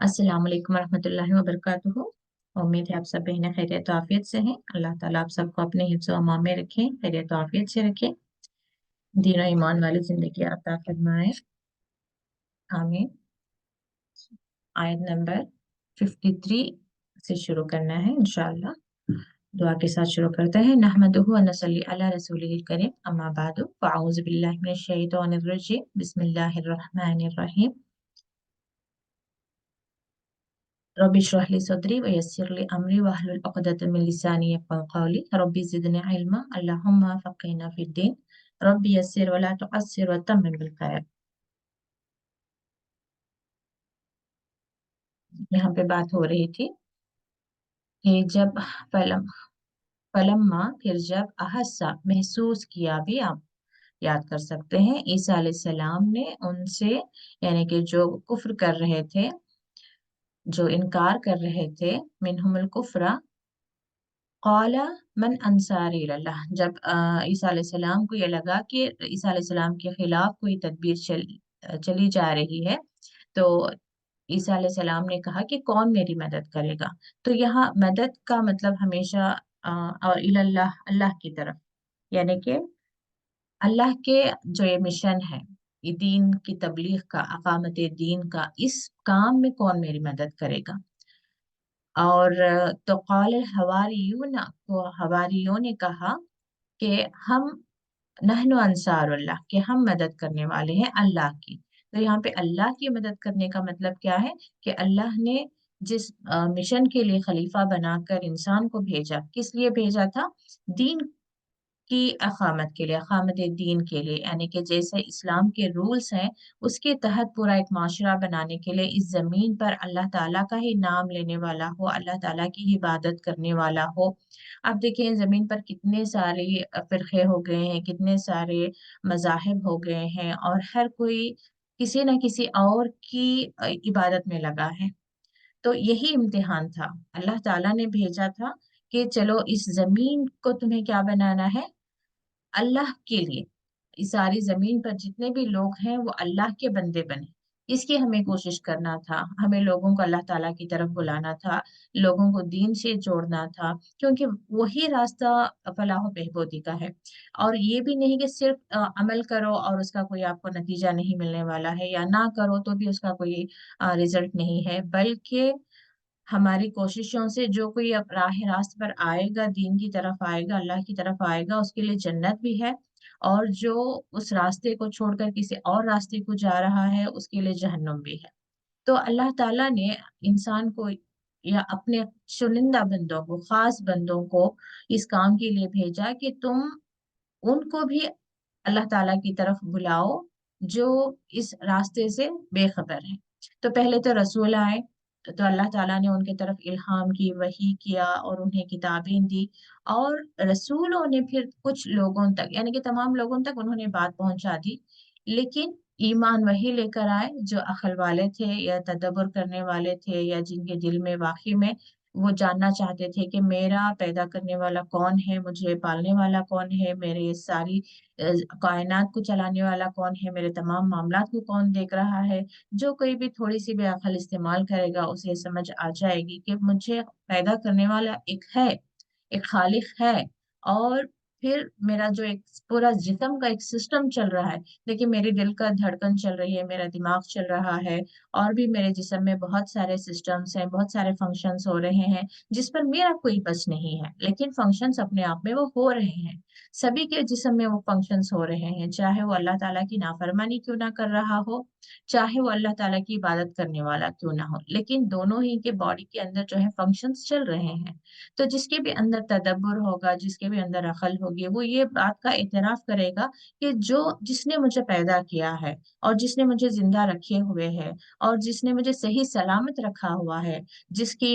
अस्सलाम वालेकुम रहमतुल्लाहि व बरकातुहू। उम्मीद है आप सब बहनें खैरियत और आफियत से हैं। अल्लाह ताला आप सबको अपने हिफ्ज़ व अमान में रखें, खैरियत और आफियत से रखें, दीन और ईमान वाली जिंदगी अता फरमाए, आमीन। आयत नंबर 53 से शुरू करना है इंशाअल्लाह। दुआ के साथ शुरू करते हैं। नहमदुहु व नसल्ली अला रसूलिहिल करीम, अम्मा बादु, फ़अऊज़ु बिल्लाहि मिनश शैतानिर रजीम, बिस्मिल्लाहिर रहमानिर रहीम। रब्बि इश्रह ली सदरी व यस्सिर ली अमरी वहलुल उक़दतम मिन लिसानी यफ़क़हू क़ौली रब्बि ज़िदनी इल्मा अल्लाहुम्मा फ़क़्हिना फ़िद्दीन रब्बि यस्सिर व ला तुअस्सिर व तम्मिम बिल खैर। यहाँ पे बात हो रही थी कि जब फलम फलम्मा फिर जब अहस्सा महसूस किया, भी आप याद कर सकते हैं, ईसा अलैहिस्सलाम ने उनसे, यानी कि जो कुफ्र कर रहे थे, जो इनकार कर रहे थे, मिनहुमुल कुफ्रा कौला मन अंसारी इलल्लाह। जब ईसा अलैहिस्सलाम को ये लगा कि ईसा अलैहिस्सलाम के खिलाफ कोई तदबीर चली जा रही है, तो ईसा अलैहिस्सलाम ने कहा कि कौन मेरी मदद करेगा। तो यहाँ मदद का मतलब हमेशा और इलल्लाह, अल्लाह की तरफ, यानी कि अल्लाह के जो ये मिशन है, ये दीन की तबलीग का, अकामत दीन का, इस काम में कौन मेरी मदद करेगा। और तो कौल हवारियून, तो हवारियों ने कहा कि हम नहनु अंसारुल्लाह, कि हम मदद करने वाले हैं अल्लाह की। तो यहाँ पे अल्लाह की मदद करने का मतलब क्या है कि अल्लाह ने जिस मिशन के लिए खलीफा बनाकर इंसान को भेजा, किस लिए भेजा था? दीन की अकामत के लिए, अकामत दीन के लिए, यानी कि जैसे इस्लाम के रूल्स हैं, उसके तहत पूरा एक माशरा बनाने के लिए, इस जमीन पर अल्लाह ताला का ही नाम लेने वाला हो, अल्लाह ताला की ही इबादत करने वाला हो। अब देखिए जमीन पर कितने सारे फिरके हो गए हैं, कितने सारे मजाहिब हो गए हैं, और हर कोई किसी न किसी और की इबादत में लगा है। तो यही इम्तिहान था, अल्लाह ताला ने भेजा था कि चलो इस जमीन को तुम्हें क्या बनाना है, अल्लाह के लिए। इस सारी जमीन पर जितने भी लोग हैं वो अल्लाह के बंदे बने, इसकी हमें कोशिश करना था। हमें लोगों को अल्लाह ताला की तरफ बुलाना था, लोगों को दीन से जोड़ना था, क्योंकि वही रास्ता फलाह बहबूदी का है। और ये भी नहीं कि सिर्फ अमल करो और उसका कोई आपको नतीजा नहीं मिलने वाला है, या ना करो तो भी उसका कोई रिजल्ट नहीं है, बल्कि हमारी कोशिशों से जो कोई अब राह रास्त पर आएगा, दीन की तरफ आएगा, अल्लाह की तरफ आएगा, उसके लिए जन्नत भी है। और जो उस रास्ते को छोड़कर किसी और रास्ते को जा रहा है, उसके लिए जहन्नुम भी है। तो अल्लाह ताला ने इंसान को, या अपने चुनिंदा बंदों को, खास बंदों को इस काम के लिए भेजा कि तुम उनको भी अल्लाह ताला की तरफ बुलाओ, जो इस रास्ते से बेखबर है। तो पहले तो रसूल आए, तो अल्लाह ताला ने उनके तरफ इल्हाम की, वही किया और उन्हें किताबें दी। और रसूलों ने फिर कुछ लोगों तक, यानी कि तमाम लोगों तक उन्होंने बात पहुंचा दी, लेकिन ईमान वही लेकर आए जो अक्ल वाले थे, या तदब्बर करने वाले थे, या जिनके दिल में वाकई में वो जानना चाहते थे कि मेरा पैदा करने वाला कौन है, मुझे पालने वाला कौन है, मेरे सारी कायनात को चलाने वाला कौन है, मेरे तमाम मामलात को कौन देख रहा है। जो कोई भी थोड़ी सी भी अकल इस्तेमाल करेगा, उसे समझ आ जाएगी कि मुझे पैदा करने वाला एक है, एक खालिक है। और फिर मेरा जो एक पूरा जिस्म का एक सिस्टम चल रहा है, देखिए मेरे दिल का धड़कन चल रही है, मेरा दिमाग चल रहा है, और भी मेरे जिस्म में बहुत सारे सिस्टम्स हैं, बहुत सारे फंक्शंस हो रहे हैं, जिस पर मेरा कोई बस नहीं है, लेकिन फंक्शंस अपने आप में वो हो रहे हैं। सभी के जिस्म में वो फंक्शंस हो रहे हैं, चाहे वो अल्लाह ताला की नाफरमानी क्यों ना कर रहा हो, चाहे वो अल्लाह ताला की इबादत करने वाला क्यों ना हो, लेकिन दोनों ही के बॉडी के अंदर जो है फंक्शंस चल रहे हैं। तो जिसके भी अंदर तदब्बर होगा, जिसके भी अंदर अकल होगी, वो ये बात का इतराफ करेगा कि जो जिसने मुझे पैदा किया है, और जिसने मुझे जिंदा रखे हुए है, और जिसने मुझे सही सलामत रखा हुआ है, जिसकी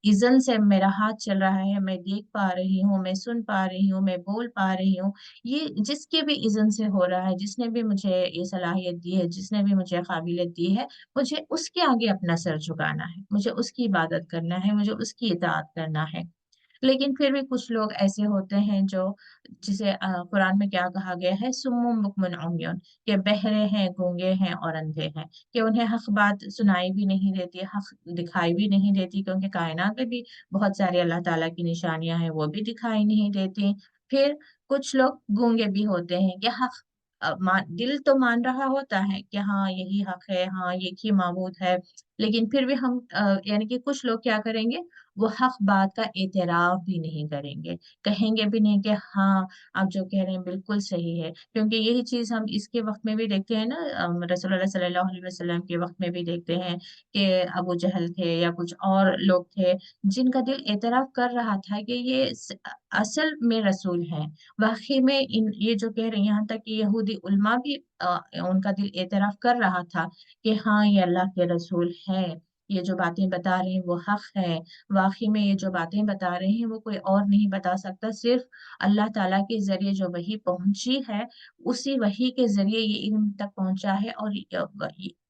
इज़न से मेरा हाथ चल रहा है, मैं देख पा रही हूँ, मैं सुन पा रही हूँ, मैं बोल पा रही हूँ, ये जिसके भी इज़न से हो रहा है, जिसने भी मुझे ये सलाहियत दी है, जिसने भी मुझे काबिलियत दी है, मुझे उसके आगे अपना सर झुकाना है, मुझे उसकी इबादत करना है, मुझे उसकी इताअत करना है। लेकिन फिर भी कुछ लोग ऐसे होते हैं जो, जिसे कुरान में क्या कहा गया है, सुम्मुम बुकमुन उम्युन, कि बहरे हैं, गूंगे हैं और अंधे हैं, कि उन्हें हक बात सुनाई भी नहीं देती, हक दिखाई भी नहीं देती, क्योंकि कायनात में भी बहुत सारी अल्लाह ताला की निशानियां हैं, वो भी दिखाई नहीं देती। फिर कुछ लोग गूंगे भी होते हैं कि हक दिल तो मान रहा होता है कि हाँ यही हक है, हाँ एक ही माबूद है, लेकिन फिर भी हम यानी कि कुछ लोग क्या करेंगे, वो हक बात का एतराफ भी नहीं करेंगे, कहेंगे भी नहीं कि हाँ आप जो कह रहे हैं बिल्कुल सही है। क्योंकि यही चीज हम इसके वक्त में भी देखते हैं ना, रसूलुल्लाह सल्लल्लाहु अलैहि वसल्लम के वक्त में भी देखते हैं कि अबू जहल थे या कुछ और लोग थे, जिनका दिल एतराफ कर रहा था कि ये असल में रसूल हैं, वाकई में इन ये जो कह रहे हैं, यहाँ तक कि यहूदी उल्मा भी उनका दिल एतराफ कर रहा था कि हाँ ये अल्लाह के रसूल हैं, ये जो बातें बता रहे हैं वो हक है, वाकई में ये जो बातें बता रहे हैं वो कोई और नहीं बता सकता, सिर्फ अल्लाह ताला के जरिए जो वही पहुंची है, उसी वही के जरिए ये इल्म तक पहुंचा है,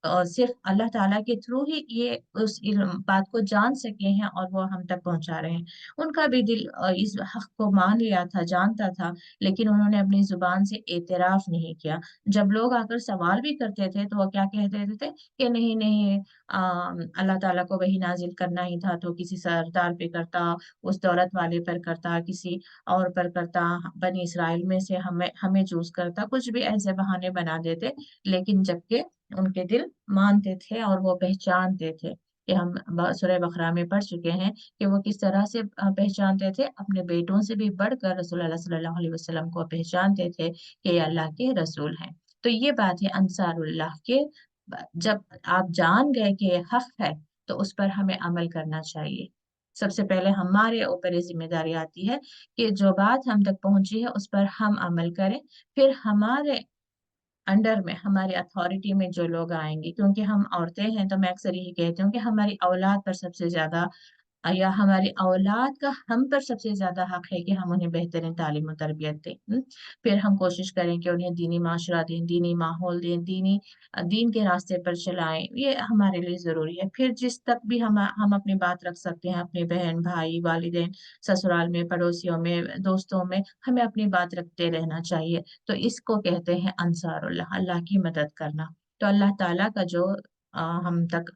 और सिर्फ अल्लाह ताला के थ्रू ही ये उस इल्म बात को जान सके हैं और वो हम तक पहुंचा रहे हैं। उनका भी दिल इस हक को मान लिया था, जानता था, लेकिन उन्होंने अपनी जुबान से एतराफ नहीं किया। जब लोग आकर सवाल भी करते थे तो वो क्या कह देते थे कि नहीं नहीं, अल्लाह ताला को वही नाजिल करना ही था तो किसी सरदार पे करता, उस दौलत वाले पर करता, किसी और पर करता, बनी इसराइल में से हमें हमें चूज करता, कुछ भी ऐसे बहाने बना देते। लेकिन जबकि उनके दिल मानते थे और वो पहचानते थे कि हम सूरह बकरा में पढ़ चुके हैं कि वो किस तरह से पहचानते थे, अपने बेटों से भी बढ़कर रसूलुल्लाह सल्लल्लाहु अलैहि वसल्लम को पहचानते थे कि ये अल्लाह के रसूल हैं। तो ये बात है अंसारुल्लाह के, जब आप जान गए कि ये हक है तो उस पर हमें अमल करना चाहिए। सबसे पहले हमारे ऊपर ये जिम्मेदारी आती है कि जो बात हम तक पहुंची है उस पर हम अमल करें। फिर हमारे अंडर में, हमारी अथॉरिटी में जो लोग आएंगे, क्योंकि हम औरतें हैं तो मैं अक्सर यही कहती हूँ कि हमारी औलाद पर सबसे ज्यादा, या हमारी औलाद का हम पर सबसे ज्यादा हक है कि हम उन्हें बेहतरीन तालीम और तरबियत दें। फिर हम कोशिश करें कि उन्हें दीनी माशरा दें, दीनी माहौल दें, दीन के रास्ते पर चलाएं, ये हमारे लिए जरूरी है। फिर जिस तक भी हम अपनी बात रख सकते हैं, अपने बहन भाई वालिदैन, ससुराल में, पड़ोसियों में, दोस्तों में, हमें अपनी बात रखते रहना चाहिए। तो इसको कहते हैं अंसारुल्लाह, अल्लाह की मदद करना। तो अल्लाह ताला का जो हम तक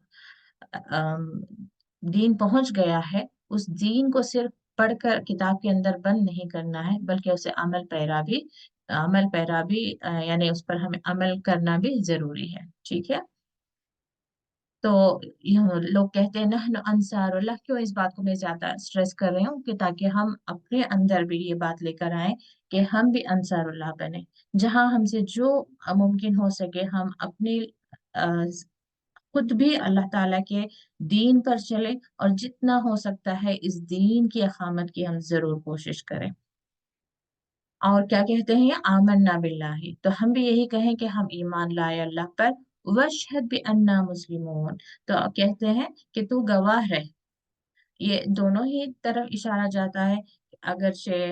दीन पहुंच गया है, उस दीन को सिर्फ पढ़कर किताब के अंदर बंद नहीं करना है, बल्कि उसे अमल पैरा भी यानी उस पर हमें अमल करना भी जरूरी है। ठीक है। तो लोग कहते हैं नहनु अंसारुल्लाह, क्यों इस बात को मैं ज्यादा स्ट्रेस कर रही हूँ, कि ताकि हम अपने अंदर भी ये बात लेकर आए कि हम भी अंसारुल्लाह बने। जहां हमसे जो मुमकिन हो सके हम अपनी खुद भी अल्लाह ताला के दीन पर चले, और जितना हो सकता है इस दीन की अकामत की हम जरूर कोशिश करें। और क्या कहते हैं, आमन्ना बिल्लाहि, तो हम भी यही कहें कि हम ईमान लाए अल्लाह पर, वशहद भी अन्ना मुस्लिमून, तो कहते हैं कि तू गवाह रहे। ये दोनों ही तरफ इशारा जाता है, अगरचे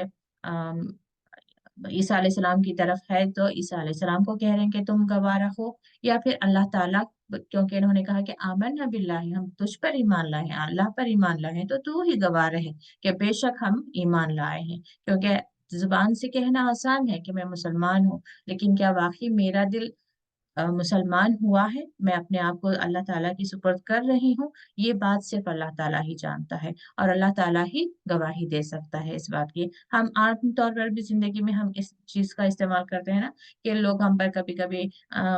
ईसा अलैहिस्सलाम की तरफ है तो ईसा अलैहिस्सलाम को कह रहे हैं कि तुम गवाह रखो, या फिर अल्लाह ताला, क्योंकि इन्होंने कहा कि आमन्ना बिल्लाहि, हम तुझ पर ईमान लाए हैं, अल्लाह पर ईमान लाए हैं, तो तू ही गवाह रहे कि बेशक हम ईमान लाए हैं। क्योंकि जुबान से कहना आसान है कि मैं मुसलमान हूँ, लेकिन क्या वाकई मेरा दिल मुसलमान हुआ है, मैं अपने आप को अल्लाह ताला की सुपुर्द कर रही हूँ, ये बात सिर्फ अल्लाह ताला ही जानता है, और अल्लाह ताला ही गवाही दे सकता है इस बात की। हम आम तौर पर भी जिंदगी में हम इस चीज का इस्तेमाल करते हैं ना, कि लोग हम पर कभी कभी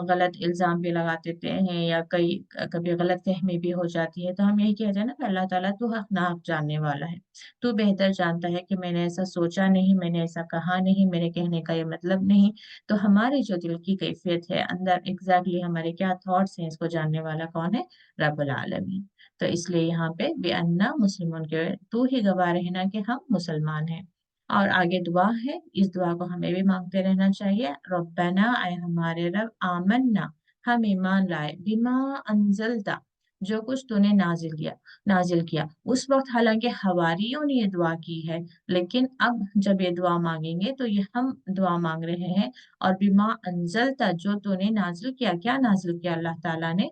गलत इल्जाम भी लगा देते हैं, या कभी गलत फहमी भी हो जाती है, तो हम यही कहते हैं ना कि अल्लाह ताला तू हक नाहक जानने वाला है, तू बेहतर जानता है कि मैंने ऐसा सोचा नहीं, मैंने ऐसा कहा नहीं, मेरे कहने का ये मतलब नहीं। तो हमारी जो दिल की कैफियत है अंदर, हमारे क्या थॉट्स हैं, इसको जानने वाला कौन है, रब्बुल आलमीन। तो इसलिए यहाँ पे बेअन्ना मुस्लिमों के, तू ही गवाह रहना कि हम मुसलमान हैं। और आगे दुआ है, इस दुआ को हमें भी मांगते रहना चाहिए, रब्बना, आए हमारे रब, आमन्ना, हम ईमान लाए, बिमा अंजलता, जो कुछ तूने नाजिल किया। उस वक्त हालांकि हवारियों ने ये दुआ की है, लेकिन अब जब ये दुआ मांगेंगे तो ये हम दुआ मांग रहे हैं। और बिमा अंजलता, जो तूने नाजिल किया, क्या नाजिल किया अल्लाह ताला ने,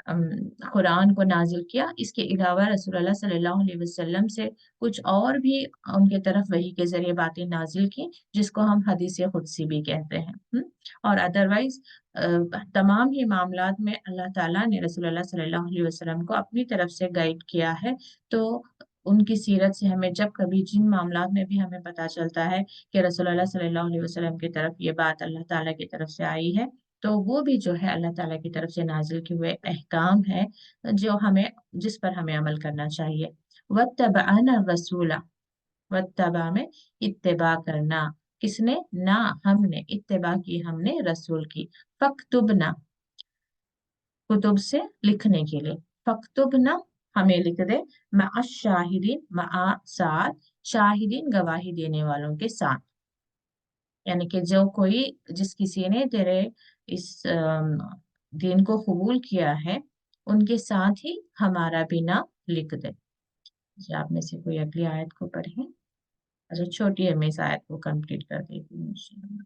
कुरान को नाजिल किया। इसके अलावा रसूलुल्लाह सल्लल्लाहु अलैहि वसल्लम से कुछ और भी उनके तरफ वही के जरिए बातें नाजिल की, जिसको हम हदीस कुदसी भी कहते हैं। और अदरवाइज तमाम ही मामलात में अल्लाह ताला ने रसूलुल्लाह सल्लल्लाहु अलैहि वसल्लम को अपनी तरफ से गाइड किया है। तो उनकी सीरत से हमें जब कभी जिन मामलात में भी हमें पता चलता है कि रसूलुल्लाह सल्लल्लाहु अलैहि वसल्लम की तरफ ये बात अल्लाह ताला की तरफ से आई है, तो वो भी जो है अल्लाह ताला की तरफ से नाजिल किए हुए अहकाम है जो हमें, जिस पर हमें अमल करना चाहिए। वत्तबअना रसूला, वत्तबा में इत्तिबा करना, किसने? ना हमने, इत्तिबा की हमने रसूल की। फक्तुबना, कुतुब से लिखने के लिए, फक्तुबना हमें लिख दे, मा शाहिदीन, मा साथ, शाहिदीन गवाही देने वालों के साथ। यानी कि जो कोई, जिस किसी ने तेरे इस दीन को कबूल किया है, उनके साथ ही हमारा भी नाम लिख दे। जी, आप में से कोई अगली आयत को पढ़ें। अच्छा, छोटी है, मैं इस आयत को कंप्लीट कर देती हूँ इंशाअल्लाह।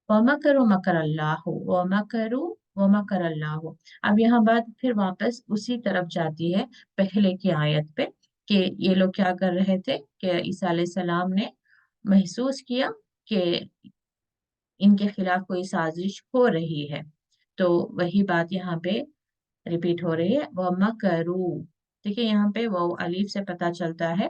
वमकरू मकर अल्लाह, वमकरू वमकर अल्लाह। अब यहाँ बात फिर वापस उसी तरफ जाती है, पहले की आयत पे, कि ये लोग क्या कर रहे थे कि ईसा अलैहिस्सलाम ने महसूस किया कि इनके खिलाफ कोई साजिश हो रही है। तो वही बात यहाँ पे रिपीट हो रही है, वह मकरू। देखिए यहाँ पे वो अलीफ से पता चलता है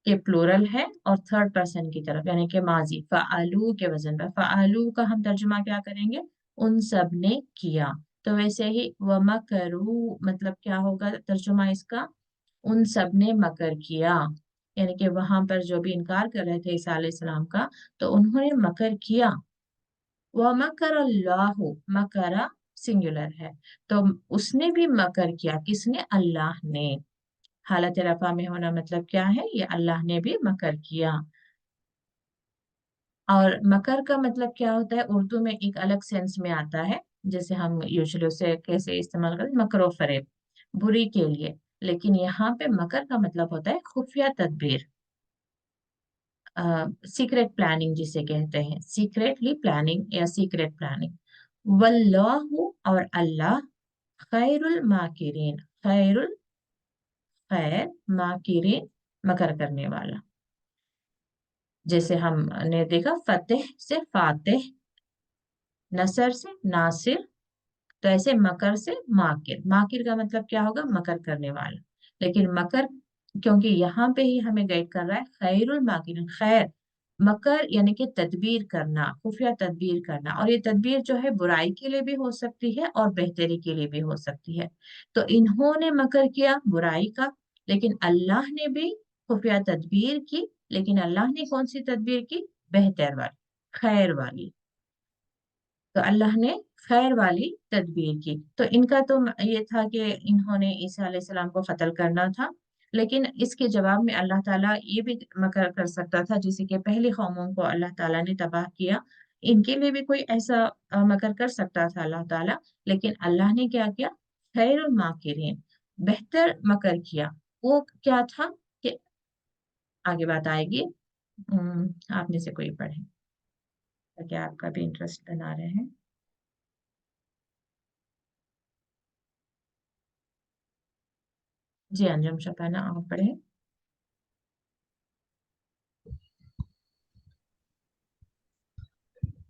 कि प्लूरल है और थर्ड पर्सन की तरफ, यानी कि माजी, फ़अलू के वजन पर। फ़अलू का हम तर्जुमा क्या करेंगे? उन सब ने किया। तो वैसे ही वह मकरू मतलब क्या होगा तर्जुमा इसका? उन सब ने मकर किया। यानी कि वहां पर जो भी इनकार कर रहे थे ईसा अलैहिस्सलाम का, तो उन्होंने मकर किया। वह मकर अल्लाह, मकरा सिंगुलर है, तो उसने भी मकर किया। किसने? अल्लाह ने। हालत रफा में होना मतलब क्या है? ये अल्लाह ने भी मकर किया। और मकर का मतलब क्या होता है? उर्दू में एक अलग सेंस में आता है, जैसे हम यूजुअली उसे कैसे इस्तेमाल करते हैं, मकरो फरेब, बुरी के लिए। लेकिन यहाँ पे मकर का मतलब होता है खुफिया तदबीर, सीक्रेट प्लानिंग जिसे कहते हैं, सीक्रेटली प्लानिंग या सीक्रेट प्लानिंग। वल्लाहु, और अल्लाह, खैरुल माकिरीन, खैरुल, खैर, माकिरीन, मकर करने वाला। जैसे हमने देखा फतेह से फातेह, नसर से नासिर, तो ऐसे मकर से माकिर। माकिर का मतलब क्या होगा? मकर करने वाला। लेकिन मकर क्योंकि यहाँ पे ही हमें गाइड कर रहा है, खैरुल माकिर, खैर, मकर यानी कि तदबीर करना, खुफिया तदबीर करना। और ये तदबीर जो है बुराई के लिए भी हो सकती है और बेहतरी के लिए भी हो सकती है। तो इन्होंने मकर किया बुराई का, लेकिन अल्लाह ने भी खुफिया तदबीर की। लेकिन अल्लाह ने कौन सी तदबीर की? बेहतर वाली, खैर वाली। तो अल्लाह ने खैर वाली तदबीर की। तो इनका तो ये था कि इन्होंने ईसा अलैहिस्सलाम को कत्ल करना था। लेकिन इसके जवाब में अल्लाह ताला ये भी मकर कर सकता था, जैसे कि पहली कौमों को अल्लाह ताला ने तबाह किया, इनके लिए भी कोई ऐसा मकर कर सकता था अल्लाह ताला। लेकिन अल्लाह ने क्या किया? खैरुल माकिरीन, बेहतर मकर किया। वो क्या था कि आगे बात आएगी। आप में से कोई पढ़े ताकि आपका भी इंटरेस्ट बना रहे हैं। जी, अंजुम शफाना, आप पढ़े।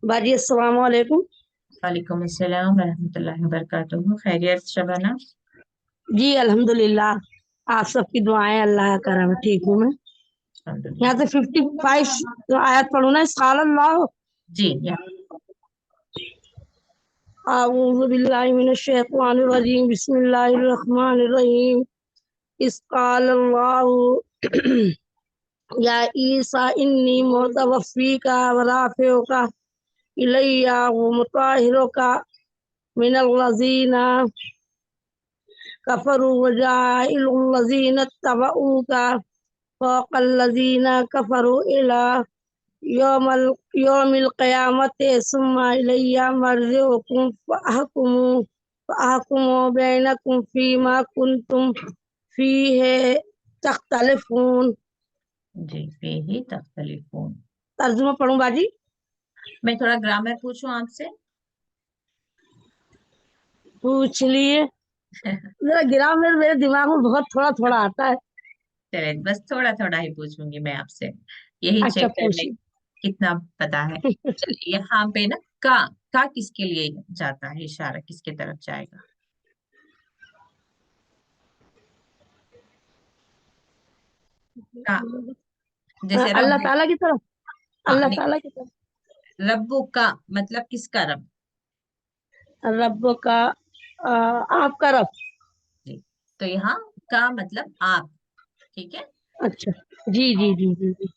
बाजी अस्सलाम वालेकुम। वालेकुम अस्सलाम वरहमतुल्लाहि वबरकातुहू। खैरियत शबाना? जी अल्हम्दुलिल्लाह, आप सबकी दुआएं, अल्लाह का करम, ठीक हूँ मैं। यहाँ अल्हम्दुलिल्लाह। से 55 आयत पढ़ू ना, क़ाल अल्लाह, जी, या अऊज़ु बिल्लाहि मिनश शैतानिर रजीम, बिस्मिल्लाहिर रहमानिर रहीम। इस क़ाल अल्लाहु या ईसा इन्नी मुतवफ़्फ़ीका व राफ़िउका इलैया व मुताहिरुका मिनल लज़ीना कफ़रू व जाइलुल लज़ीना तबऊका फ़ौक़ल कफ़रू इला यौमिल क़यामति सुम्मा इलैया मर्जिउकुम फ़अहकुमु बैनकुम फ़ीमा कुंतुम फ़ीहि तख्तलिफ़ून। जी, फीही तख्तलिफून। तर्जुमा पढ़ूं बाजी? मैं थोड़ा ग्रामर पूछूं आपसे? पूछ लिए। जरा गिरा, मेरे दिमाग में बहुत थोड़ा थोड़ा आता है। चले, बस थोड़ा थोड़ा ही पूछूंगी मैं आपसे, यही अच्छा चेक कर ले पूछिए। कितना पता है। चलिए यहाँ पे ना का किसके लिए जाता है, इशारा किसके तरफ जाएगा? का, जैसे अल्लाह रब्बु। ताला की तरफ। हाँ अल्लाह नहीं, ताला की तरफ। रब्बु का मतलब किसका रब? रब का आपका रब। जी, तो यहाँ का मतलब आप, ठीक है। अच्छा। जी जी जी जी जी।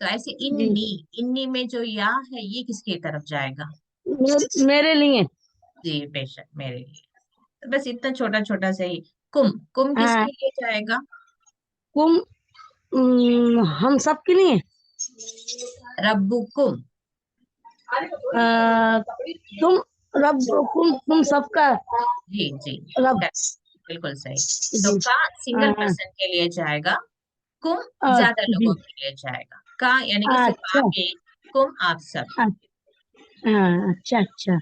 तो ऐसे जी इन्नी, इन्नी में जो या है ये किसकी तरफ जाएगा? मेरे लिए। जी बेशक, मेरे लिए। तो बस इतना छोटा छोटा से ही। कुम हाँ। किसके लिए जाएगा? कुम। हम सब के लिए। रब्बुकुम। तुम रब, तुम सबका जी जी, रब। बिल्कुल सही। तो जी। का सिंगल हाँ। पर्सन के लिए जाएगा, कुम ज्यादा जी। लोगों के लिए जाएगा। का यानी कि सिर्फ अच्छा। आप एक, कुम आप सब। हाँ, अच्छा अच्छा।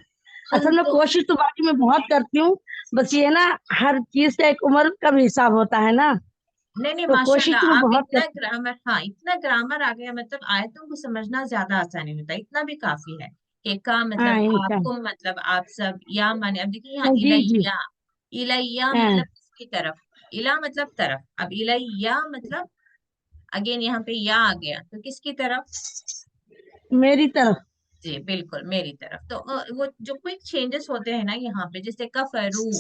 असल में कुंतुम। कोशिश तो बाकी मैं बहुत करती हूँ, बस ये ना, हर चीज का एक उम्र का भी हिसाब होता है ना, नहीं नहीं, तो कोशिश तो माशाल्लाह मैं आप बहुत इतना करती ग्रामर, हाँ इतना ग्रामर आ गया, मतलब आयतों को समझना ज्यादा आसानी होता है, इतना भी काफी है कि का हूँ। हाँ, मतलब आप, इंशाल्लाह। कुम मतलब आप सब, या माने अब देखिए यहाँ हाँ, जी जी। इलैया। इलैया हाँ, मतलब किसकी तरफ? इला मतलब तरफ, अब इलैया मतलब अगेन यहाँ पे या आ गया तो किसकी तरफ? मेरी तरफ। जी बिल्कुल मेरी तरफ। तो वो जो क्विक चेंजेस होते हैं ना यहाँ पे, जैसे कफरू।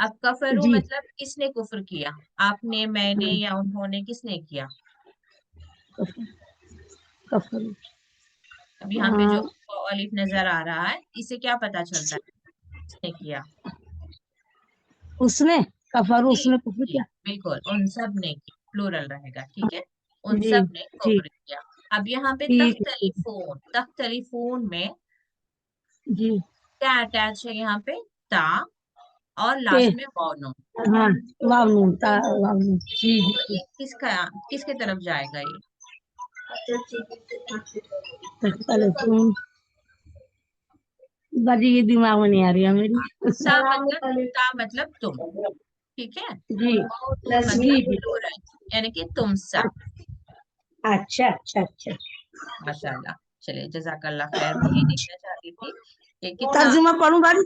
अब कफरू जी। मतलब किसने कुफ्र किया? आपने, मैंने, हाँ, या उन्होंने, किसने किया? कफर। कफर। अब यहाँ पे जो हाँ, ऑलिव नजर आ रहा है, इससे क्या पता चलता है किसने किया? उसने। कफर, जी उसने कुफर जी किया। बिल्कुल, उन सब ने किया, प्लूरल रहेगा, ठीक है। उन जी सब ने जी। कुफ्र किया। अब यहाँ पे ठीक है, ठीक है। तख्तलिफून, तख्तलिफून में जी। क्या अटैच है यहाँ पे? ता, और ते। लास्ट में वाव। हाँ। वाव नून जी जी तो जी। ये किसका, किसके तरफ जाएगा ये? टेलीफोन। बाजी ये दिमाग में नहीं आ रही है मेरी। ता मतलब तुम, ठीक है। जी और तुम जी मतलब जी। प्लूरल, यानी कि तुम सब। अच्छा अच्छा अच्छा। माशाल्लाह। चलिए जजाकल्ला खैर, मैं ये देखना चाहती थी कि कितना। तर्जुमा पढ़ूं बाजी,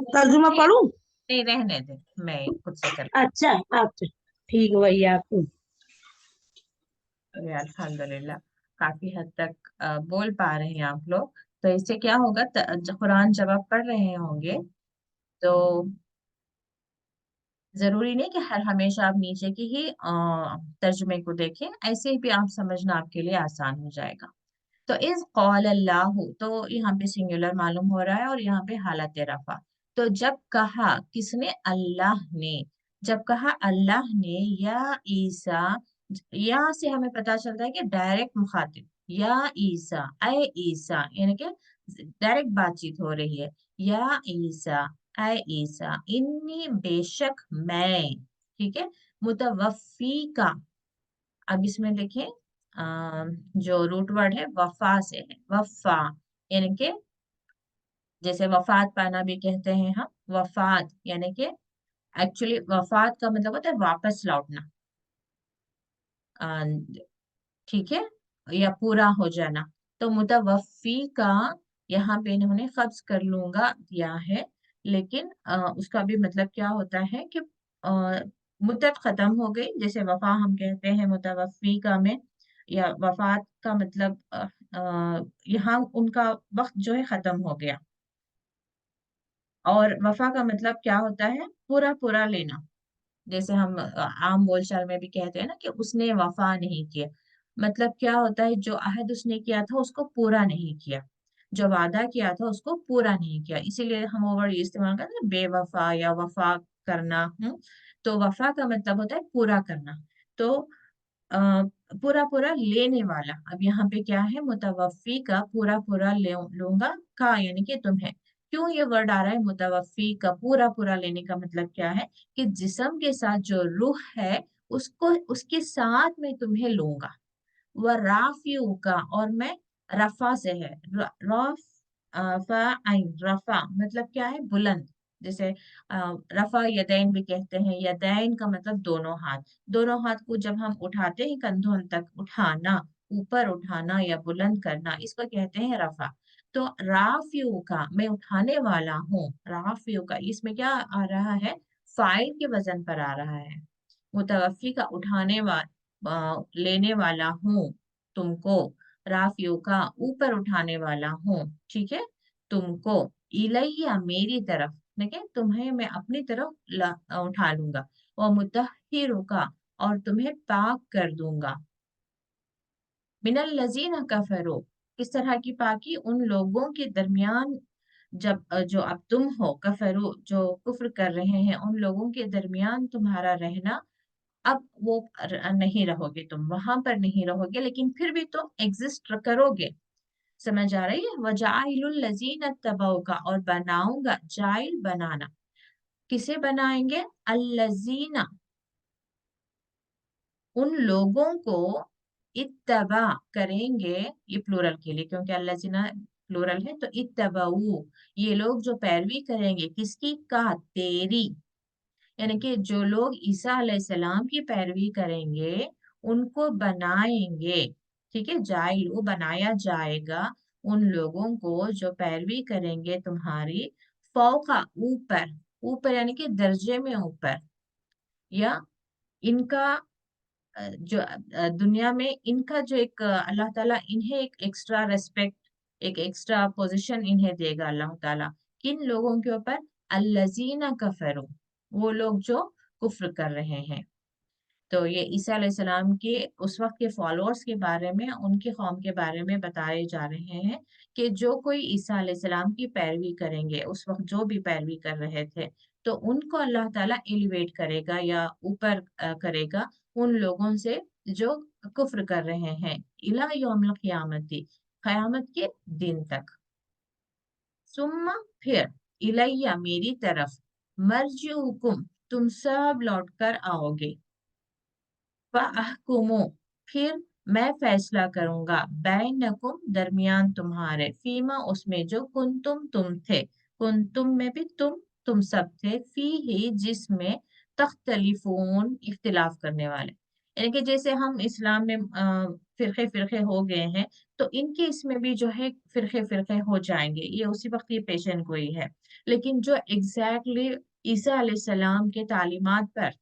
तर्जुमा नहीं पढ़ूं। नहीं, रहने दे, मैं खुद से कर। अच्छा। अच्छा ठीक है भैया आपको। अरे अल्हम्दुलिल्लाह, काफी हद तक बोल पा रहे हैं आप लोग। तो इससे क्या होगा, कुरान जब आप पढ़ रहे होंगे तो जरूरी नहीं कि हर हमेशा आप नीचे की ही तर्जुमे को देखें, ऐसे ही भी आप समझना आपके लिए आसान हो जाएगा। तो इस कौल अल्लाह, तो यहाँ पे सिंगुलर मालूम हो रहा है और यहाँ पे हालत रफा। तो जब कहा किसने? अल्लाह ने। जब कहा अल्लाह ने, या ईसा, या से हमें पता चलता है कि डायरेक्ट मुखातिब, या ईसा, ऐ ईसा, यानी कि डायरेक्ट बातचीत हो रही है। या ईसा, ऐ ईसा, इन्नी बेशक मैं, ठीक है, मुतवफी का। अब इसमें देखें, जो रूट वर्ड है वफा से है, वफा, यानी कि जैसे वफात पाना भी कहते हैं हम, वफात यानी कि एक्चुअली वफात का मतलब होता है वापस लौटना, ठीक है, या पूरा हो जाना। तो मुतवफी का यहाँ पे इन्होंने कब्ज कर लूंगा दिया है, लेकिन उसका भी मतलब क्या होता है कि मुद्दत खत्म हो गई, जैसे वफा हम कहते हैं मुतवफी का में, या वफात का मतलब यहाँ उनका वक्त जो है खत्म हो गया। और वफा का मतलब क्या होता है? पूरा पूरा लेना। जैसे हम आम बोलचाल में भी कहते हैं ना कि उसने वफा नहीं किया, मतलब क्या होता है, जो अहद उसने किया था उसको पूरा नहीं किया, जो वादा किया था उसको पूरा नहीं किया, इसीलिए हम वो वर्ड इस्तेमाल करते हैं बेवफा या वफा करना। तो वफा का मतलब होता है पूरा करना। तो आ, पूरा पूरा लेने वाला। अब यहाँ पे क्या है, मुतवफी का पूरा पूरा ले लूंगा, का यानी कि तुम्हें। क्यों ये वर्ड आ रहा है मुतवफी का पूरा पूरा लेने का मतलब क्या है? कि जिस्म के साथ जो रूह है उसको, उसके साथ में तुम्हें लूंगा। वह राफियू का, और मैं रफा से है, रफ, फा आइन, रफा मतलब क्या है? बुलंद। जैसे रफा यदैन भी कहते हैं, यदैन का मतलब दोनों हाथ। दोनों हाथ को जब हम उठाते हैं कंधों तक उठाना, ऊपर उठाना या बुलंद करना, इसको कहते हैं रफा। तो राफियू का, मैं उठाने वाला हूँ, राफियू का इसमें क्या आ रहा है, फाइल के वजन पर आ रहा है। मुतवफी का लेने वाला हूँ तुमको, राफियू का ऊपर उठाने वाला हूँ, ठीक है, तुमको, इलैया मेरी तरफ, ठीक है, तुम्हें मैं अपनी तरफ उठा लूंगा, और मुतहिरू का, और तुम्हें पाक कर दूंगा, मिनल लजीना कफरो, किस तरह की पाकी, उन लोगों के दरमियान जब जो अब तुम हो, कफरो जो कुफ्र कर रहे हैं, उन लोगों के दरमियान तुम्हारा रहना, अब वो नहीं रहोगे, तुम वहां पर नहीं रहोगे, लेकिन फिर भी तुम एग्जिस्ट करोगे। समझ आ रही है? वजाइलुल लजीना तबऊ का, और बनाऊंगा, जाइल बनाना, किसे बनाएंगे, अल्लजीना, उन लोगों को, इत्तबा करेंगे, ये प्लूरल के लिए, क्योंकि अल्लजीना प्लूरल है, तो इत्तबाऊ, ये लोग जो पैरवी करेंगे, किसकी, का, तेरी, यानी कि जो लोग ईसा अलैहिस्सलाम की पैरवी करेंगे, उनको बनाएंगे, ठीक है, जाइलू बनाया जाएगा, उन लोगों को जो पैरवी करेंगे तुम्हारी, फौका ऊपर, ऊपर यानी कि दर्जे में ऊपर, या इनका दुनिया में इनका जो एक अल्लाह ताला इन्हें एक एक्स्ट्रा रेस्पेक्ट, एक एक्स्ट्रा पोजीशन इन्हें देगा अल्लाह ताला, किन लोगों के ऊपर, अल्लजीना कफरू, वो लोग जो कुफ्र कर रहे हैं। तो ये ईसा अलैहिस्सलाम के उस वक्त के फॉलोअर्स के बारे में, उनके कौम के बारे में बताए जा रहे हैं कि जो कोई ईसा अलैहिस्सलाम की पैरवी करेंगे, उस वक्त जो भी पैरवी कर रहे थे, तो उनको अल्लाह ताला एलिवेट करेगा या ऊपर करेगा उन लोगों से जो कुफ्र कर रहे हैं, इला यौमिल क़ियामती, क़यामत के दिन तक। सुम्मा फिर, इलैया मेरी तरफ, मर्जिउकुम तुम सब लौट कर आओगे, फअहकुमु फिर मैं फैसला करूंगा, बैनकुम दरमियान तुम्हारे, फीमा उसमें जो कुंतुम तुम थे, कुंतुम में भी तुम सब थे, फी ही जिसमें, तख्तलिफून इख्तिलाफ करने वाले, यानी कि जैसे हम इस्लाम में फिरके फिरके हो गए हैं, तो इनके इसमें भी जो है फिरके फिरके हो जाएंगे, ये उसी वक्त ये पेशन गोई है। लेकिन जो एग्जैक्टली ईसा अलैहिस्सलाम के तालीमात पर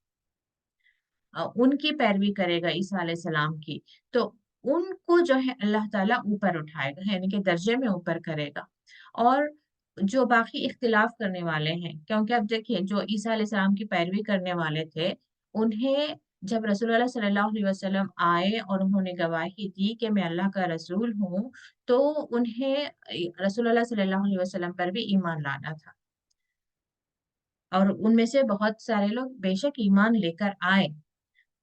उनकी पैरवी करेगा ईसा अलैहिस्सलाम की, तो उनको जो है अल्लाह ताला ऊपर उठाएगा, यानी कि दर्जे में ऊपर करेगा। और जो बाकी इख्तिलाफ करने वाले हैं, क्योंकि अब देखिए जो ईसा अलैहिस्सलाम की पैरवी करने वाले थे, उन्हें जब रसूलुल्लाह सल्लल्लाहु अलैहि वसल्लम आए और उन्होंने गवाही दी कि मैं अल्लाह का रसूल हूँ, तो उन्हें रसूलुल्लाह सल्लल्लाहु अलैहि वसल्लम पर भी ईमान लाना था, और उनमें से बहुत सारे लोग बेशक ईमान लेकर आए।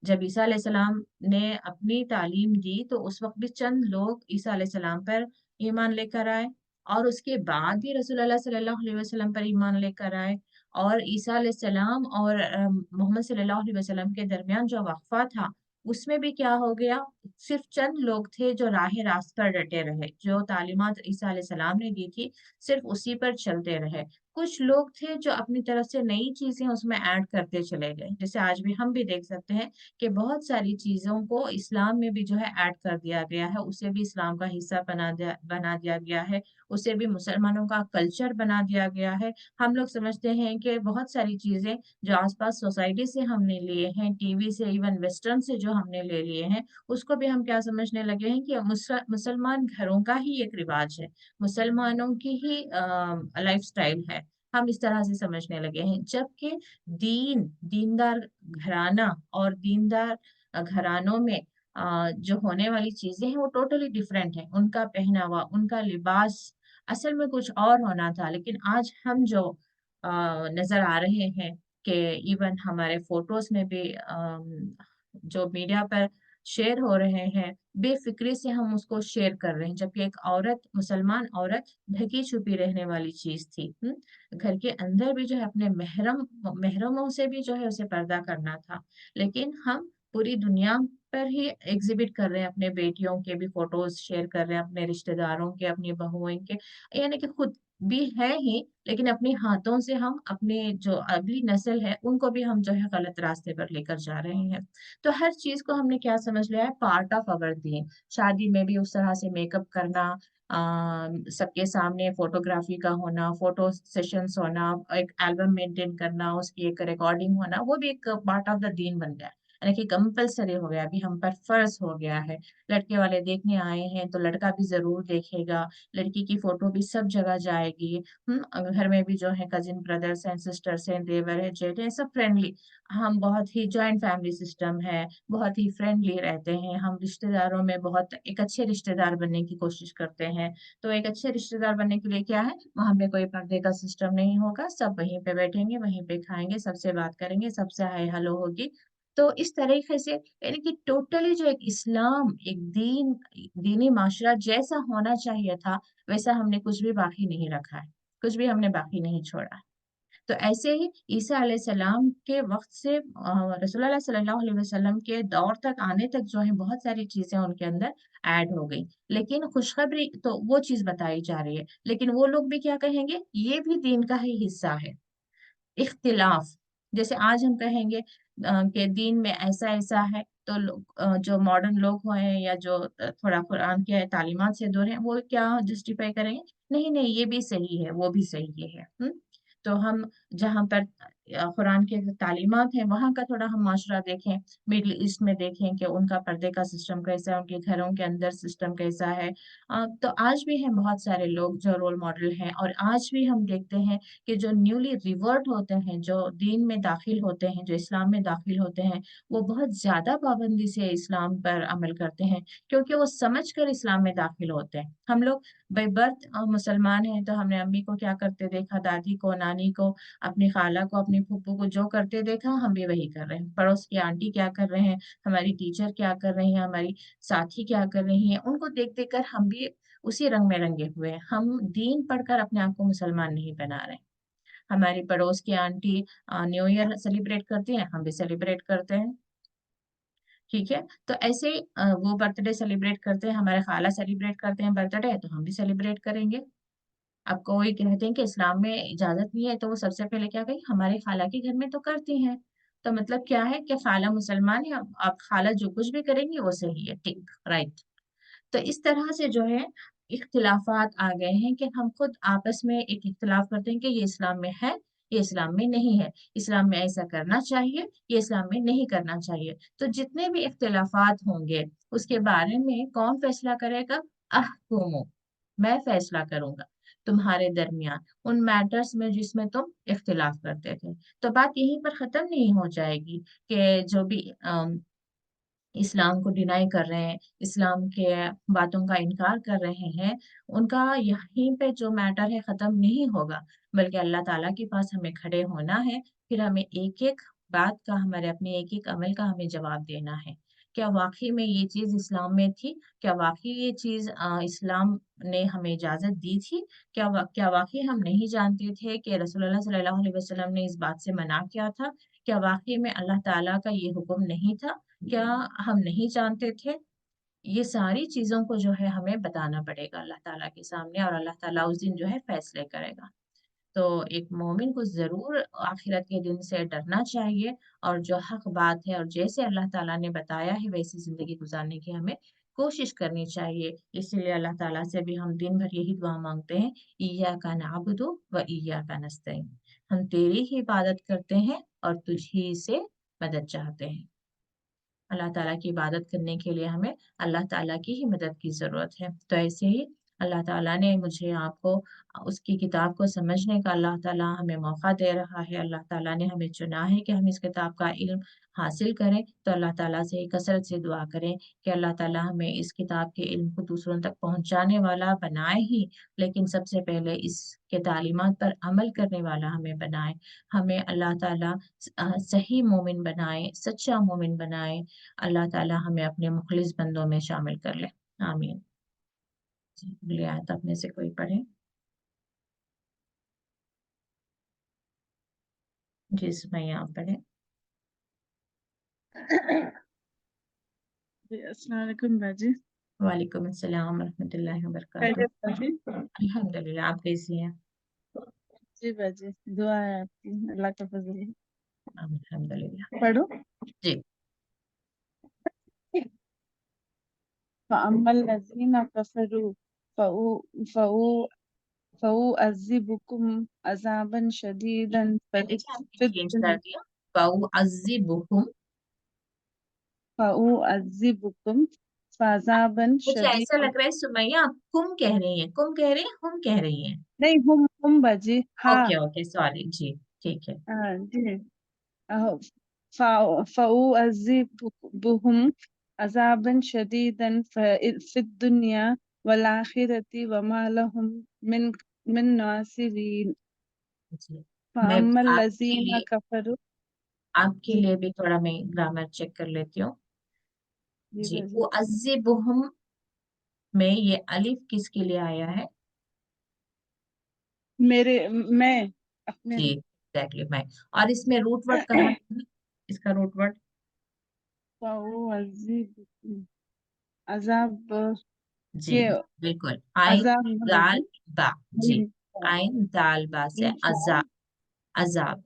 जब ईसा अलैहिस्सलाम ने अपनी तालीम दी, तो उस वक्त भी चंद लोग ईसा अलैहिस्सलाम पर ईमान लेकर आए, और उसके बाद भी रसूलुल्लाह सल्लल्लाहु अलैहि वसल्लम पर ईमान लेकर आए। और ईसा अलैहिस्सलाम और मोहम्मद सल्लल्लाहु अलैहि वसल्लम के दरमियान जो वक्फा था, उसमें भी क्या हो गया, सिर्फ चंद लोग थे जो राह रास्त पर डटे रहे, जो तालीमात ईसा अलैहिस्सलाम ने दी थी, सिर्फ उसी पर चलते रहे। कुछ लोग थे जो अपनी तरफ से नई चीजें उसमें ऐड करते चले गए, जैसे आज भी हम भी देख सकते हैं कि बहुत सारी चीजों को इस्लाम में भी जो है ऐड कर दिया गया है, उसे भी इस्लाम का हिस्सा बना दिया गया है, उसे भी मुसलमानों का कल्चर बना दिया गया है। हम लोग समझते हैं कि बहुत सारी चीजें जो आसपास सोसाइटी से हमने लिए हैं, टीवी से, इवन वेस्टर्न से जो हमने ले लिए हैं, उसको भी हम क्या समझने लगे हैं कि मुसलमान घरों का ही एक रिवाज है, मुसलमानों की ही लाइफ स्टाइल है, हम इस तरह से समझने लगे हैं। जबकि दीनदार घराना और दीनदार घरानों में जो होने वाली चीजें हैं वो टोटली डिफरेंट है, उनका पहनावा, उनका लिबास असल में कुछ और होना था। लेकिन आज हम जो नजर आ रहे हैं कि इवन हमारे फोटोज में भी जो मीडिया पर शेयर हो रहे हैं, बेफिक्री से हम उसको शेयर कर रहे हैं, जबकि एक औरत, मुसलमान औरत ढकी छुपी रहने वाली चीज थी। घर के अंदर भी जो है अपने महरमों से भी जो है उसे पर्दा करना था। लेकिन हम पूरी दुनिया पर ही एग्जिबिट कर रहे हैं, अपने बेटियों के भी फोटोज शेयर कर रहे हैं, अपने रिश्तेदारों के, अपनी बहुओं के, यानी कि खुद بھی ہے ہی, لیکن اپنے ہاتھوں سے ہم اپنے جو اگلی نسل ہے ان کو بھی ہم جو ہے غلط راستے پر لے کر جا رہے ہیں. تو ہر چیز کو ہم نے کیا سمجھ لیا ہے, پارٹ آف اور دین. شادی میں بھی اس طرح سے میک اپ کرنا, سب کے سامنے فوٹوگرافی کا ہونا, فوٹو سیشنز ہونا, ایک البم مینٹین کرنا, اس کی ایک ریکارڈنگ ہونا, وہ بھی ایک پارٹ آف دا دین بن گیا, یعنی کہ کمپلسری ہو گیا, ابھی ہم پر فرض ہو گیا ہے. لڑکے والے دیکھنے آئے ہیں تو لڑکا بھی ضرور دیکھے گا, لڑکی کی فوٹو بھی سب جگہ جائے گی. گھر میں بھی جو ہے کزن بردرس ہیں, سسٹرس ہیں, دیور ہے, جیٹ ہیں, سب فرینڈلی. ہم بہت ہی جوائنٹ فیملی سسٹم ہے, بہت ہی فرینڈلی رہتے ہیں. ہم رشتہ داروں میں بہت ایک اچھے رشتہ دار بننے کی کوشش کرتے ہیں. تو ایک اچھے رشتہ دار بننے کے لیے کیا ہے, وہاں پہ کوئی پردے کا سسٹم نہیں ہوگا, سب وہیں پہ بیٹھیں گے, وہیں پہ کھائیں گے, سب سے بات کریں گے, سب سے ہائے ہلو ہوگی. تو اس طریقے سے یعنی کہ ٹوٹلی جو ایک اسلام, ایک دینی معاشرہ جیسا ہونا چاہیے تھا ویسا ہم نے کچھ بھی باقی نہیں رکھا ہے, کچھ بھی ہم نے باقی نہیں چھوڑا. تو ایسے ہی عیسیٰ علیہ السلام کے وقت سے رسول اللہ صلی اللہ علیہ وسلم کے دور تک آنے تک جو ہے بہت ساری چیزیں ان کے اندر ایڈ ہو گئی. لیکن خوشخبری تو وہ چیز بتائی جا رہی ہے, لیکن وہ لوگ بھی کیا کہیں گے, یہ بھی دین کا ہی حصہ ہے. اختلاف, جیسے آج ہم کہیں گے کہ دین میں ایسا ایسا ہے, تو جو ماڈرن لوگ ہوئے یا جو تھوڑا قرآن کے تعلیمات سے دور ہیں, وہ کیا جسٹیفائی کریں گے, نہیں نہیں یہ بھی صحیح ہے, وہ بھی صحیح ہے. تو ہم جہاں پر قرآن کے تعلیمات ہیں وہاں کا تھوڑا ہم معاشرہ دیکھیں, مڈل ایسٹ میں دیکھیں کہ ان کا پردے کا سسٹم کیسا ہے, ان کے گھروں کے اندر سسٹم کیسا ہے. تو آج بھی ہیں بہت سارے لوگ جو رول ماڈل ہیں, اور آج بھی ہم دیکھتے ہیں کہ جو نیولی ریورٹ ہوتے ہیں, جو دین میں داخل ہوتے ہیں, جو اسلام میں داخل ہوتے ہیں, وہ بہت زیادہ پابندی سے اسلام پر عمل کرتے ہیں, کیونکہ وہ سمجھ کر اسلام میں داخل ہوتے ہیں. ہم لوگ بائی برتھ مسلمان ہیں, تو ہم نے امی کو کیا کرتے دیکھا, دادی کو, نانی کو, اپنی خالہ کو, اپنی پھپھو کو جو کرتے دیکھا ہم بھی وہی کر رہے ہیں. پڑوس کی آنٹی کیا کر رہے ہیں, ہماری ٹیچر کیا کر رہی ہیں, ہماری ساتھی کیا کر رہی ہیں, ان کو دیکھ دیکھ کر ہم بھی اسی رنگ میں رنگے ہوئے ہیں. ہم دین پڑھ کر اپنے آپ کو مسلمان نہیں بنا رہے. ہماری پڑوس کی آنٹی نیو ایئر سیلیبریٹ کرتی ہیں, ہم بھی سیلیبریٹ کرتے ہیں. ٹھیک ہے, تو ایسے وہ برتھ ڈے سیلیبریٹ کرتے ہیں, ہمارے خالہ سیلیبریٹ کرتے ہیں برتھ ڈے, تو ہم بھی سیلیبریٹ کریں گے. اب کوئی کہتے ہیں کہ اسلام میں اجازت نہیں ہے, تو وہ سب سے پہلے کیا کہیں, ہمارے خالہ کے گھر میں تو کرتی ہیں. تو مطلب کیا ہے کہ خالہ مسلمان ہے, اب خالہ جو کچھ بھی کریں گی وہ صحیح ہے, ٹھیک, رائٹ. تو اس طرح سے جو ہے اختلافات آ گئے ہیں کہ ہم خود آپس میں ایک اختلاف کرتے ہیں کہ یہ اسلام میں ہے, یہ اسلام میں نہیں ہے, اسلام میں ایسا کرنا چاہیے, یہ اسلام میں نہیں کرنا چاہیے. تو جتنے بھی اختلافات ہوں گے اس کے بارے میں کون فیصلہ کرے گا, احکمو, میں فیصلہ کروں گا تمہارے درمیان ان میٹرز میں جس میں تم اختلاف کرتے تھے. تو بات یہیں پر ختم نہیں ہو جائے گی کہ جو بھی اسلام کو ڈینائی کر رہے ہیں, اسلام کے باتوں کا انکار کر رہے ہیں, ان کا یہیں پہ جو میٹر ہے ختم نہیں ہوگا, بلکہ اللہ تعالیٰ کے پاس ہمیں کھڑے ہونا ہے. پھر ہمیں ایک ایک بات کا, ہمارے اپنے ایک ایک عمل کا ہمیں جواب دینا ہے. کیا واقعی میں یہ چیز اسلام میں تھی, کیا واقعی یہ چیز اسلام نے ہمیں اجازت دی تھی, کیا واقعی ہم نہیں جانتے تھے کہ رسول اللہ صلی اللہ علیہ وسلم نے اس بات سے منع کیا تھا, کیا واقعی میں اللہ تعالیٰ کا یہ حکم نہیں تھا, کیا ہم نہیں جانتے تھے. یہ ساری چیزوں کو جو ہے ہمیں بتانا پڑے گا اللہ تعالیٰ کے سامنے, اور اللہ تعالیٰ اس دن جو ہے فیصلے کرے گا. تو ایک مومن کو ضرور آخرت کے دن سے ڈرنا چاہیے, اور جو حق بات ہے اور جیسے اللہ تعالیٰ نے بتایا ہے ویسی زندگی گزارنے کی ہمیں کوشش کرنی چاہیے. اسی لیے اللہ تعالیٰ سے بھی ہم دن بھر یہی دعا مانگتے ہیں, ایاک نعبد و ایاک نستعین, ہم تیری ہی عبادت کرتے ہیں اور تجھ ہی سے مدد چاہتے ہیں. اللہ تعالیٰ کی عبادت کرنے کے لیے ہمیں اللہ تعالیٰ کی ہی مدد کی ضرورت ہے. تو ایسے ہی اللہ تعالیٰ نے مجھے آپ کو اس کی کتاب کو سمجھنے کا اللہ تعالیٰ ہمیں موقع دے رہا ہے. اللہ تعالیٰ نے ہمیں چنا ہے کہ ہم اس کتاب کا علم حاصل کریں. تو اللہ تعالیٰ سے کثرت سے دعا کریں کہ اللہ تعالیٰ ہمیں اس کتاب کے علم کو دوسروں تک پہنچانے والا بنائے ہی, لیکن سب سے پہلے اس کے تعلیمات پر عمل کرنے والا ہمیں بنائے. ہمیں اللہ تعالیٰ صحیح مومن بنائے, سچا مومن بنائے. اللہ تعالیٰ ہمیں اپنے مخلص بندوں میں شامل کر لے, آمین. اگلی آیت اپنے سے کوئی پڑھے. جی سمائیہ آپ پڑھیں. السلام علیکم باجی. وعلیکم السلام ورحمۃ اللہ وبرکاتہ. خیریت باجی؟ الحمد للہ, آپ کیسی ہیں؟ جی باجی دعا ہے آپ کی، اللہ کا فضل ہے. الحمدللہ. پڑھو. جی. فَأَمَّا الَّذِينَ كَفَرُوا فَأُعَذِّبُهُمْ عَذَابًا شَدِيدًا دیکھیں آپ نے چینج کر دیا. فَأُعَذِّبُهُمْ. فَأُعَذِّبُهُمْ عَذَابًا مجھے ایسا شَدِيدًا. لگ رہا ہے سمیہ آپ کم کہہ رہی ہیں، کم کہہ رہی ہیں، ہم کہہ رہی ہیں. نہیں ہم باجی ہاں. Okay okay sorry. جی ٹھیک ہے. جی. فَأُعَذِّبُهُمْ عَذَابًا شَدِيدًا فِي الدُّنْيَا وَالْآخِرَةِ وَمَا لَهُم من ناصرين. جی میں فَأَمَّا آپ کے الَّذِينَ لیے كَفَروا. آپ کے جی لیے بھی تھوڑا میں گرامر چیک کر لیتی ہوں. جی جی باجی. اعذبہم میں یہ الف کس کے لیے آیا ہے؟ میں اپنے جی ایگزیکٹلی میں. اور اس میں روٹ ورڈ کہاں ہے؟ اس کا روٹ ورڈ فَأُعَذِّبُهُمْ عذاب جی یہ بالکل آئن عذاب دال باجی. با. جی آئن دال با سے عذاب. عذاب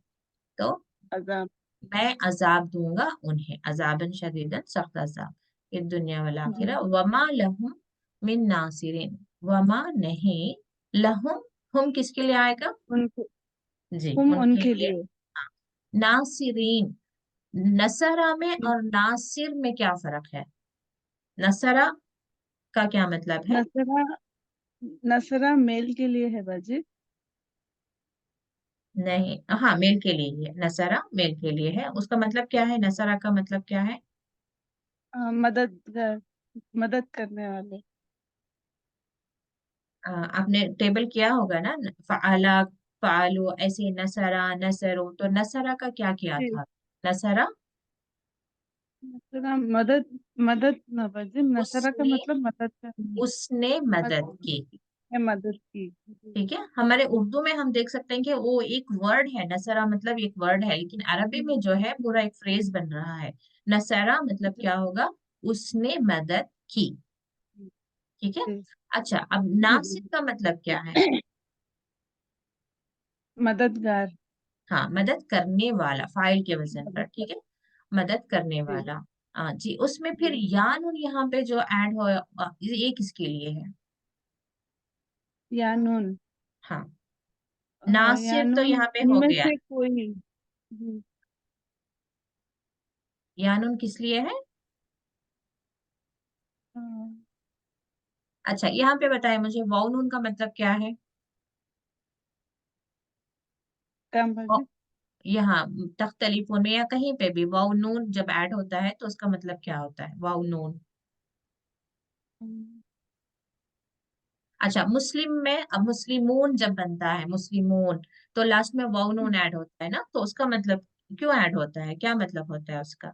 تو عذاب. میں عذاب دوں گا انہیں عذابًا شدیداً سخت عذاب اس دنیا والآخرہ. وما لہم من ناصرین. وما نہیں لہم ہم کس کے لیے آئے گا؟ ان کو جی ہم ان ان کے کے لیے. لیے. ہاں. ناصرین نصرہ میں اور ناصر میں کیا فرق ہے؟ نصرہ کا کیا مطلب ہے؟ نصرہ میل کے لیے ہے باجی. نہیں ہاں میل کے لیے ہی ہے. نصرہ میل کے لیے ہے. اس کا مطلب کیا ہے؟ نصرہ کا مطلب کیا ہے؟ مدد کرنے والے. آپ نے ٹیبل کیا ہوگا نا. فعلا فعلو ایسے نصرہ نصرو. تو نصرہ کا کیا کیا جی تھا؟ نصرہ نصرہ مدد نہ باجی. اس نصرہ کا نے مطلب مدد کرنی. اس نے مدد کی. مدد کی. ٹھیک ہے. ہمارے اردو میں ہم دیکھ سکتے ہیں کہ وہ ایک ورڈ ہے. نصرہ مطلب ایک ورڈ ہے لیکن عربی میں جو ہے پورا ایک فریز بن رہا ہے. نصرہ مطلب کیا ہوگا؟ اس نے مدد کی. ٹھیک ہے. اچھا اب ناصر کا مطلب کیا ہے؟ مددگار. ہاں مدد کرنے والا فاعل کے وزن پر. ٹھیک ہے. مدد کرنے جی والا. جی اس میں پھر یا نون یہاں پہ جو ایڈ ہو یہ کس کے لیے ہے؟ یا نون. ہاں یا ناصر تو نون یہاں پہ ان ہو میں گیا. سے کوئی. یا نون کس لیے ہے؟ اچھا یہاں پہ بتائیں مجھے واو نون کا مطلب کیا ہے؟ کام باجی. یہاں تختلیفون میں یا کہیں پہ بھی واو نون جب ایڈ ہوتا ہے تو اس کا مطلب کیا ہوتا ہے؟ واو نون. اچھا مسلم میں اب مسلمون جب بنتا ہے مسلمون تو لاسٹ میں واو نون ایڈ ہوتا ہے نا. تو اس کا مطلب کیوں ایڈ ہوتا ہے؟ کیا مطلب ہوتا ہے اس کا؟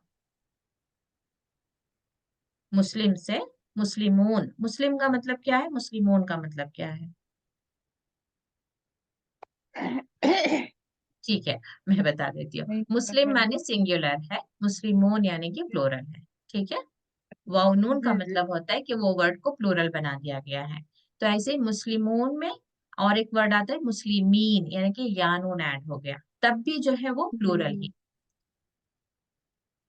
مسلم سے مسلمون. مسلم کا مطلب کیا ہے؟ مسلمون کا مطلب کیا ہے؟ ٹھیک ہے میں بتا دیتی ہوں. نہیں مسلم پتا مانے سنگولر ہے. مسلمون یعنی کہ پلورل ہے. ٹھیک ہے. واو نون کا جی جی مطلب ہوتا ہے کہ وہ ورڈ کو پلورل بنا دیا گیا ہے. تو ایسے مسلمون میں اور ایک ورڈ آتا ہے مسلمین یعنی کہ یا نون ایڈ ہو گیا تب بھی جو ہے وہ پلورل ہی.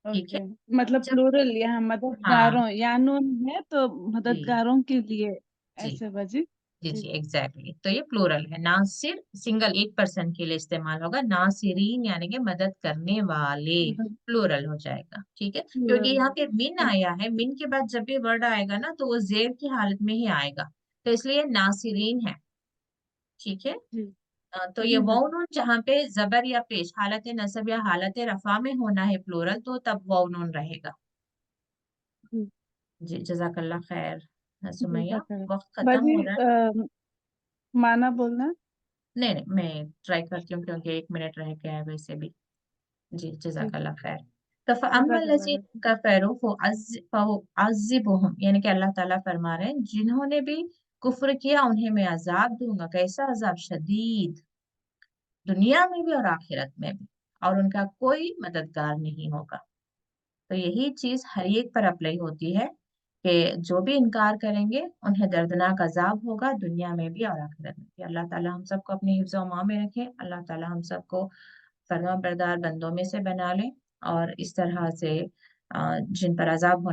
ٹھیک ہے. اوکے مطلب جب پلورل یہاں ہاں مددگاروں یا نون ہے تو جی مددگاروں کے لیے جی ایسے باجی. جی جی ایگزیکٹلی. تو یہ پلورل ہے. ناصر سنگل ایک پرسن کے لیے استعمال ہوگا. ناصرین یعنی کہ مدد کرنے والے پلورل ہو جائے گا. ٹھیک ہے. کیونکہ یہاں پہ من آیا ہے. من کے بعد جب بھی ورڈ آئے گا نا تو وہ زیر کی حالت میں ہی آئے گا. تو اس لیے ناصرین ہے. ٹھیک ہے. تو یہ واو نون جہاں پہ زبر یا پیش حالت نصب یا حالت رفع میں ہونا ہے پلورل تو تب واو نون رہے گا. جی جزاک اللہ خیر. سمیہ وقت ختم باجی ہو رہا ہے. مانا بولنا. نہیں نہیں میں ٹرائی کرتی ہوں کیونکہ 1 منٹ رہ گیا ہے ویسے بھی. جی جزاک اللہ خیر. تو فَأَمَّا الَّذِينَ كَفَرُوا فَأُعَذِّبُهُمْ یعنی کہ اللہ تعالیٰ فرما رہے ہیں جنہوں نے بھی کفر کیا انہیں میں عذاب دوں گا. کیسا عذاب؟ شدید. دنیا میں بھی اور آخرت میں بھی. اور ان کا کوئی مددگار نہیں ہوگا. تو یہی چیز ہر ایک پر اپلائی ہوتی ہے کہ جو بھی انکار کریں گے انہیں دردناک عذاب ہوگا دنیا میں بھی اور آخرت میں بھی۔ اللہ تعالیٰ ہم سب کو اپنی حفظ و امان میں رکھے، اللہ تعالیٰ ہم سب کو فرما بردار بندوں میں سے بنا لے، اور اس طرح سے جن پر عذاب ہونے